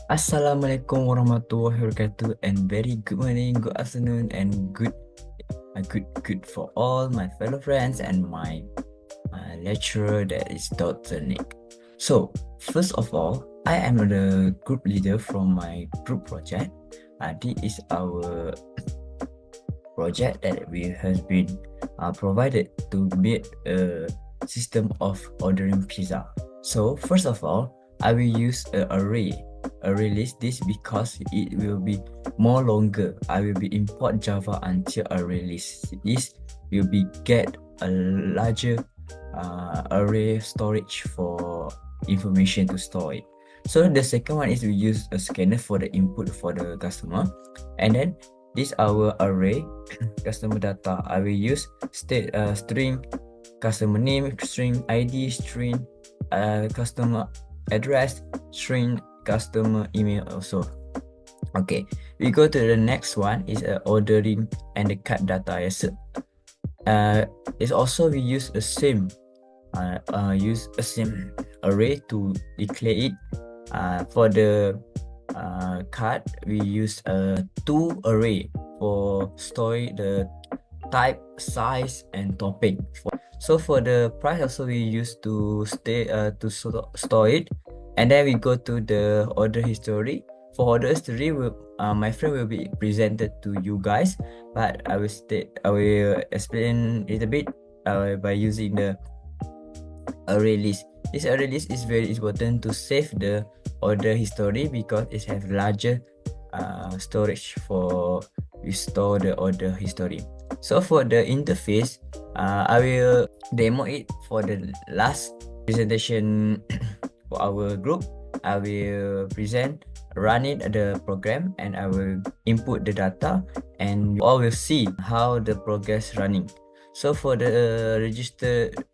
Assalamualaikum warahmatullahi wabarakatuh, and very good morning, good afternoon, and good for all my fellow friends and my lecturer, that is Dr. Nick. So first of all, I am the group leader from my group project. This is our project that we has been provided to build a system of ordering pizza. So first of all, I will use an array list. This because it will be more longer. I will be import Java until array list. This will be get a larger array storage for information to store it. So the second one is we use a scanner for the input for the customer, and then this our array customer data. I will use string customer name, string ID, string customer address, string customer email also. Okay, we go to the next one is ordering and the card data. Yes, it's also we use the same array to declare it. For the card, we use two array for store the type, size, and topping. So for the price also we use to store it, and then we go to the order history. For order history, my friend will be presented to you guys, but I will explain it a bit by using the array list. This array list is very important to save the order history because it has larger storage for we store the order history. So for the interface, I will demo it for the last presentation for our group. I will run it the program, and I will input the data, and you all will see how the progress running. So for the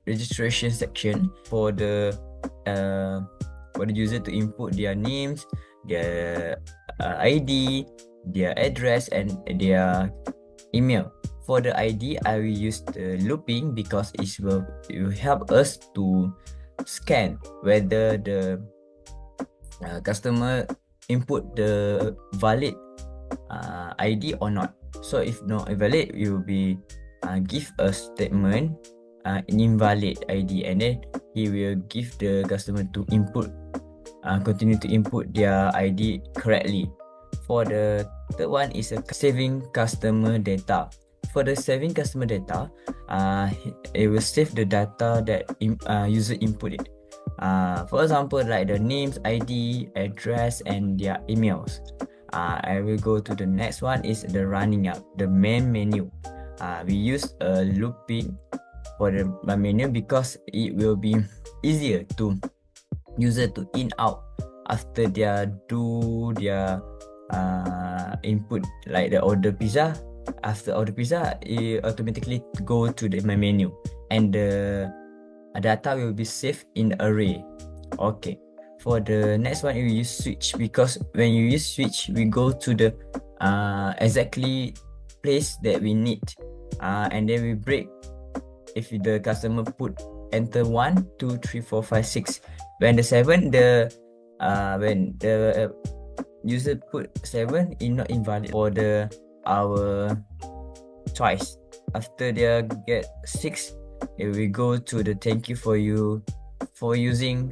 registration section, for the user to input their names, their ID, their address, and their email. For the ID, I will use the looping because it will help us to scan whether the customer input the valid ID or not. So if not valid, we will be give a statement invalid ID, and then he will give the customer to continue to input their ID correctly. For the third one is saving customer data. For the saving customer data, it will save the data that user input it. For example, like the names, ID, address, and their emails. I will go to the next one is the running up, the main menu. We use a looping for the menu because it will be easier to user to in out after their input, like the order pizza. After order pizza, it automatically go to the menu, and the data will be saved in the array. Okay, for the next one, we use switch because when you use switch, we go to the exactly place that we need, and then we break if the customer put enter 1 2 3 4 5 6. When the 7, when the user put 7, it not invalid for our choice. After they get 6, we go to the thank you for using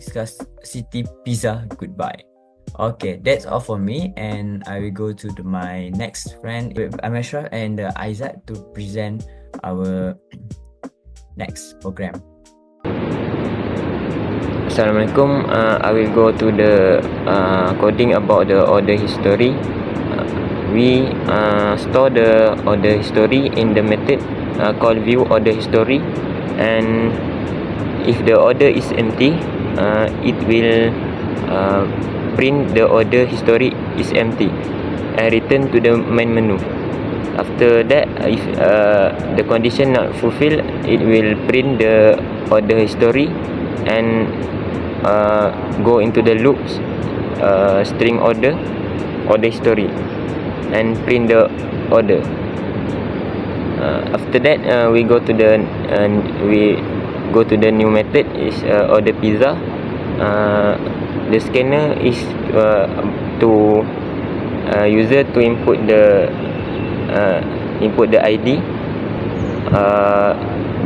City Pizza, goodbye. Okay, that's all for me, and I will go to my next friend Amesha and Isaac to present our next program. Assalamualaikum. I will go to the coding about the order history. We store the order history in the method called view order history, and if the order is empty, it will print the order history is empty and return to the main menu. After that, if the condition not fulfilled, it will print the order history and go into the loops string order history and print the order. After that, we go to the new method is order pizza. the scanner is to user to input the ID.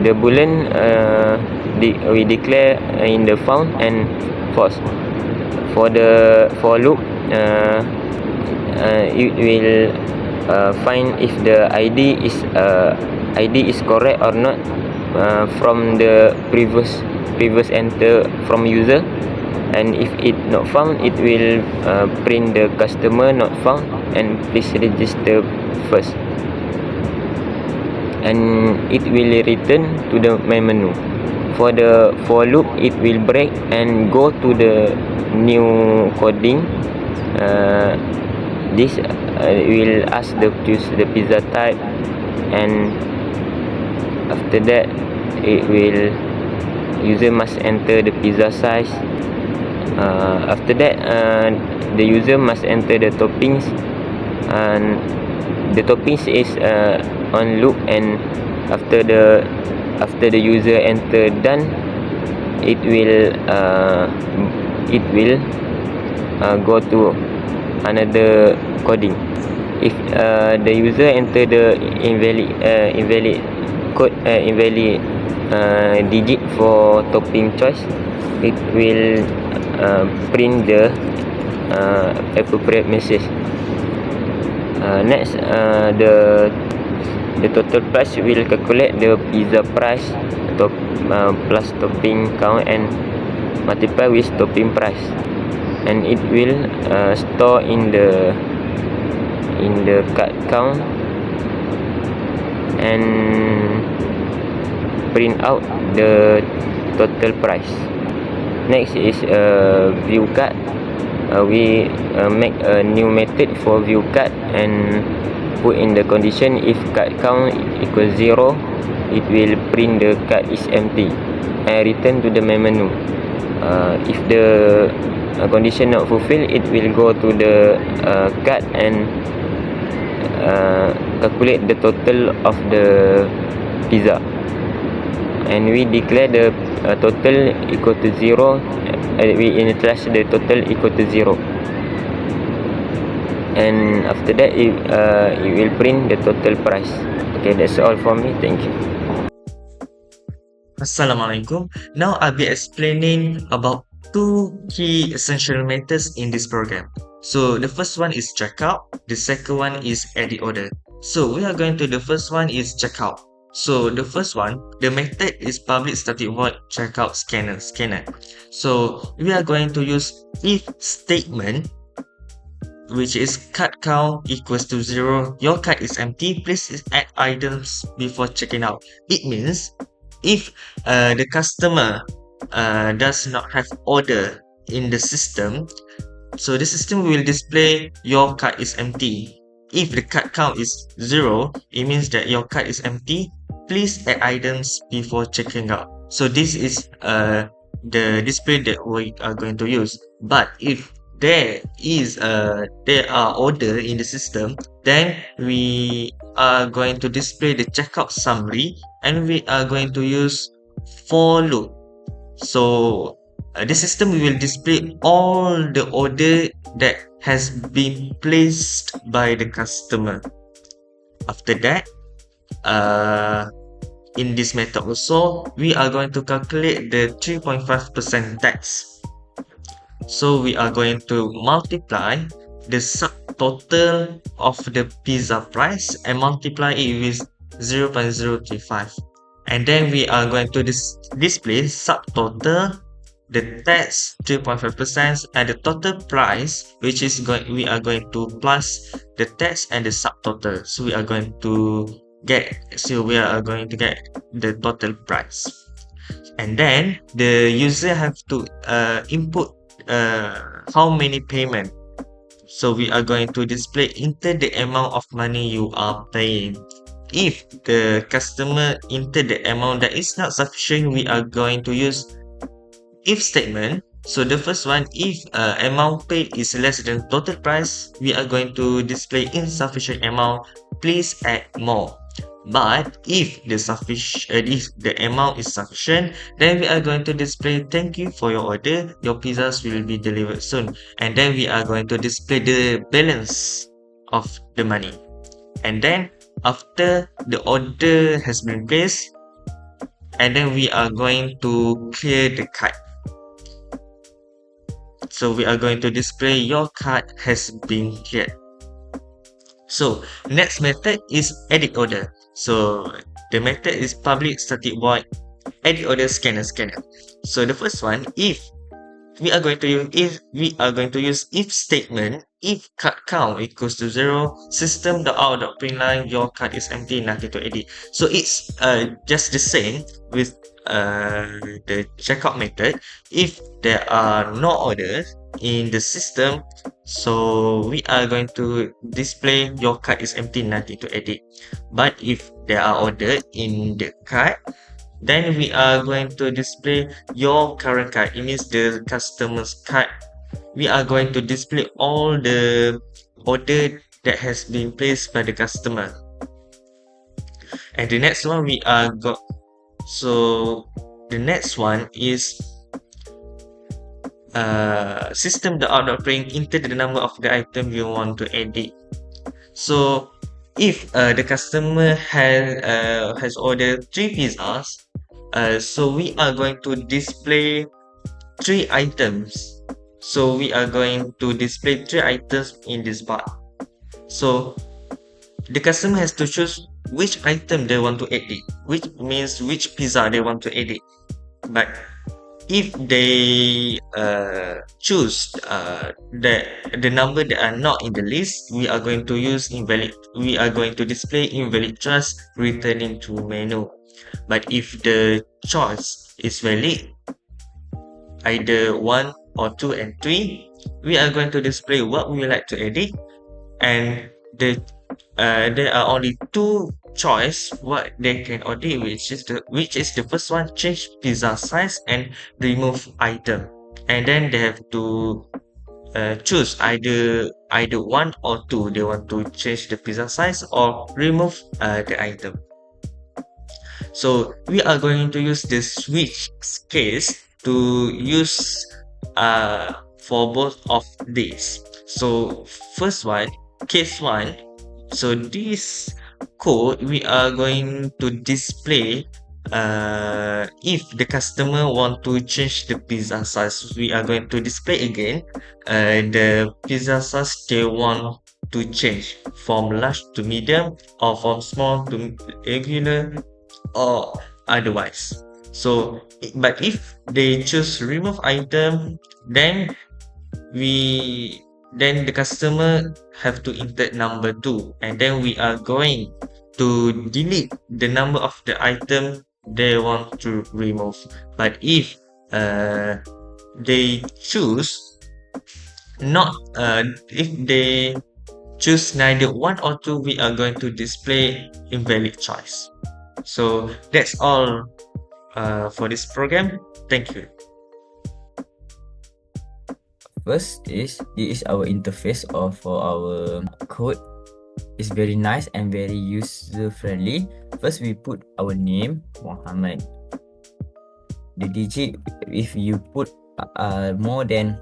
The boolean we declare in the found and false. For the for loop, it will find if the ID is correct or not from the previous enter from user, and if it not found, it will print the customer not found and please register first, and it will return to the main menu. For the for loop, it will break and go to the new coding. This will ask the choose the pizza type, and after that it will user must enter the pizza size. After that the user must enter the toppings, and the toppings is on loop, and after the user enter done, it will go to another coding. If the user enter the invalid code, invalid digit for topping choice, it will print the appropriate message. Next, the total price will calculate the pizza price plus topping count and multiply with topping price, and it will store in the card count and print out the total price. Next is view card. We make a new method for view card and put in the condition if card count equals 0, it will print the card is empty and return to the main menu. If the condition not fulfilled, it will go to the card and calculate the total of the pizza, and we declare the total equal to 0. We initialize the total equal to 0, and after that it will print the total price. Okay, that's all for me. Thank you. Assalamualaikum. Now I'll be explaining about two key essential methods in this program. So the first one is checkout, the second one is edit order. So we are going to the first one is checkout. So the first one, the method is public static void checkout scanner. So we are going to use if statement, which is card count equals to 0, your card is empty, please add items before checking out. It means if the customer does not have order in the system, so the system will display your card is empty. If the card count is 0, it means that your card is empty, please add items before checking out. So this is the display that we are going to use. But if there are order in the system, then we are going to display the checkout summary, and we are going to use for loop. So the system will display all the order that has been placed by the customer. After that, in this method also, we are going to calculate the 3.5% tax. So we are going to multiply the subtotal of the pizza price and multiply it with 0.035, and then we are going to display subtotal, the tax 3.5%, and the total price, which is we are going to plus the tax and the subtotal. So we are going to get the total price, and then the user have to input how many payment. So we are going to display enter the amount of money you are paying. If the customer enter the amount that is not sufficient, we are going to use if statement. So the first one, if amount paid is less than total price, we are going to display insufficient amount, please add more. But if the amount is sufficient, then we are going to display thank you for your order. Your pizzas will be delivered soon. And then we are going to display the balance of the money. And then after the order has been placed, and then we are going to clear the card. So we are going to display your card has been cleared. So next method is edit order. So the method is public static void edit order scanner. So the first one, if we are going to use if statement, if card count equals to 0, system.out.println your card is empty, nothing to edit. So it's just the same with the checkout method. If there are no orders in the system, so we are going to display your card is empty, nothing to edit. But if there are orders in the card, then we are going to display your current card. It means the customer's card. We are going to display all the order that has been placed by the customer. And the next one the next one is system.out.print enter the number of the item you want to edit. So if the customer has ordered 3 pizzas, so we are going to display 3 items. So we are going to display 3 items in this bar. So the customer has to choose which item they want to edit, which means which pizza they want to edit. But if they choose the number that are not in the list, we are going to display invalid choice returning to menu. But if the choice is valid, either 1 or 2 and 3, we are going to display what we would like to edit, and there are only 2 choice what they can edit, which is the first one, change pizza size and remove item. And then they have to choose either 1 or 2. They want to change the pizza size or remove the item. So we are going to use the switch case to use for both of these. So first one, case 1. So this code we are going to display if the customer want to change the pizza size. We are going to display again the pizza size they want to change from large to medium or from small to regular or otherwise. So but if they choose remove item, then the customer have to insert number 2, and then we are going to delete the number of the item they want to remove. But if they choose not if they choose neither 1 or 2, we are going to display invalid choice. So that's all for this program. Thank you. First is this is our interface for our code. It's very nice and very user friendly. First we put our name Muhammad. The digit, if you put more than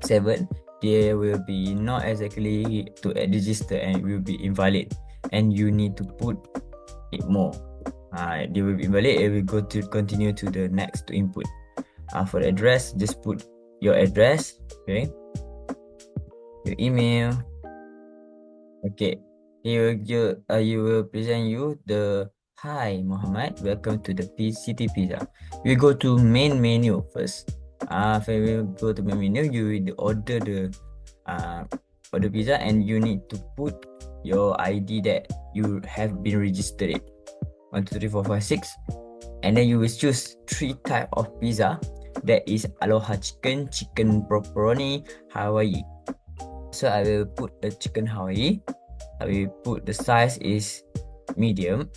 7, there will be not exactly to register and it will be invalid, and you need to put it more. They will be invalid. It will go to continue to the next to input. For the address, just put your address, okay, your email. Okay, you will present you the hi Muhammad, welcome to the City Pizza. We go to main menu first. When we go to main menu, you will order the pizza, and you need to put your ID that you have been registered. 1 2 3 4 5 6, and then you will choose 3 type of pizza. That is Aloha chicken, chicken pepperoni, Hawaii. So I will put the chicken Hawaii. I will put the size is medium.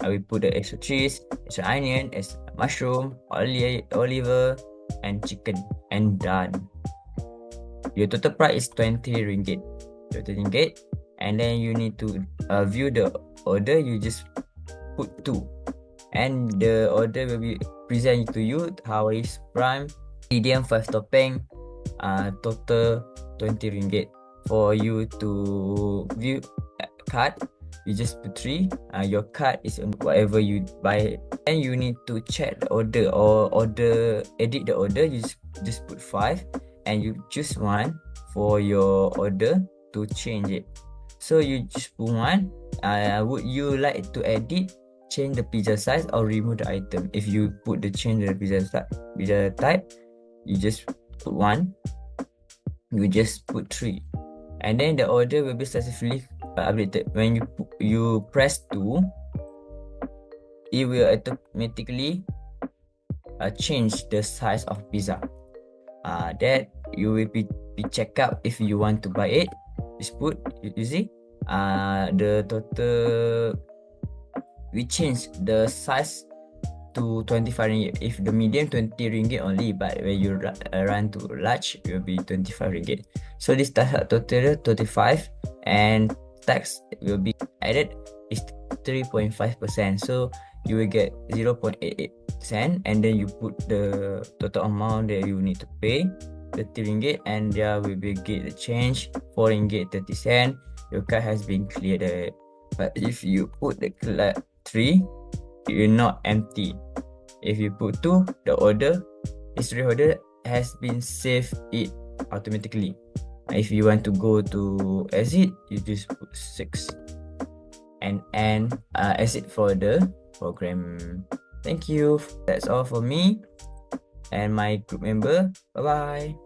I will put the extra cheese, extra onion, extra mushroom, olive, and chicken, and done. Your total price is 20 ringgit. And then you need to view the order. You just put 2, and the order will be presented to you. Hawaii's prime, medium 5 topping, total 20 ringgit. For you to view card, you just put 3. Your card is on whatever you buy, and you need to check the order or edit the order. You just put 5, and you choose 1 for your order to change it. So you just put 1. Would you like to edit, change the pizza size, or remove the item? If you put the change the pizza type, you just put 1. You just put 3, and then the order will be successfully updated. When you press 2, it will automatically change the size of pizza. That you will be check out if you want to buy it. Just put, you see, the total, we change the size to 25 ringgit. If the medium, 20 ringgit only, but when you run to large, it will be 25 ringgit. So this total 35, and tax will be added is 3.5%. So you will get 0.88 cent, and then you put the total amount that you need to pay, 30 ringgit, and there will be get the change 4 ringgit 30 cent. Your card has been cleared. But if you put the 3, it will not empty. If you put 2, the history order has been saved it automatically. If you want to go to exit, you just put 6 and exit for the program. Thank you. That's all for me and my group member. Bye bye.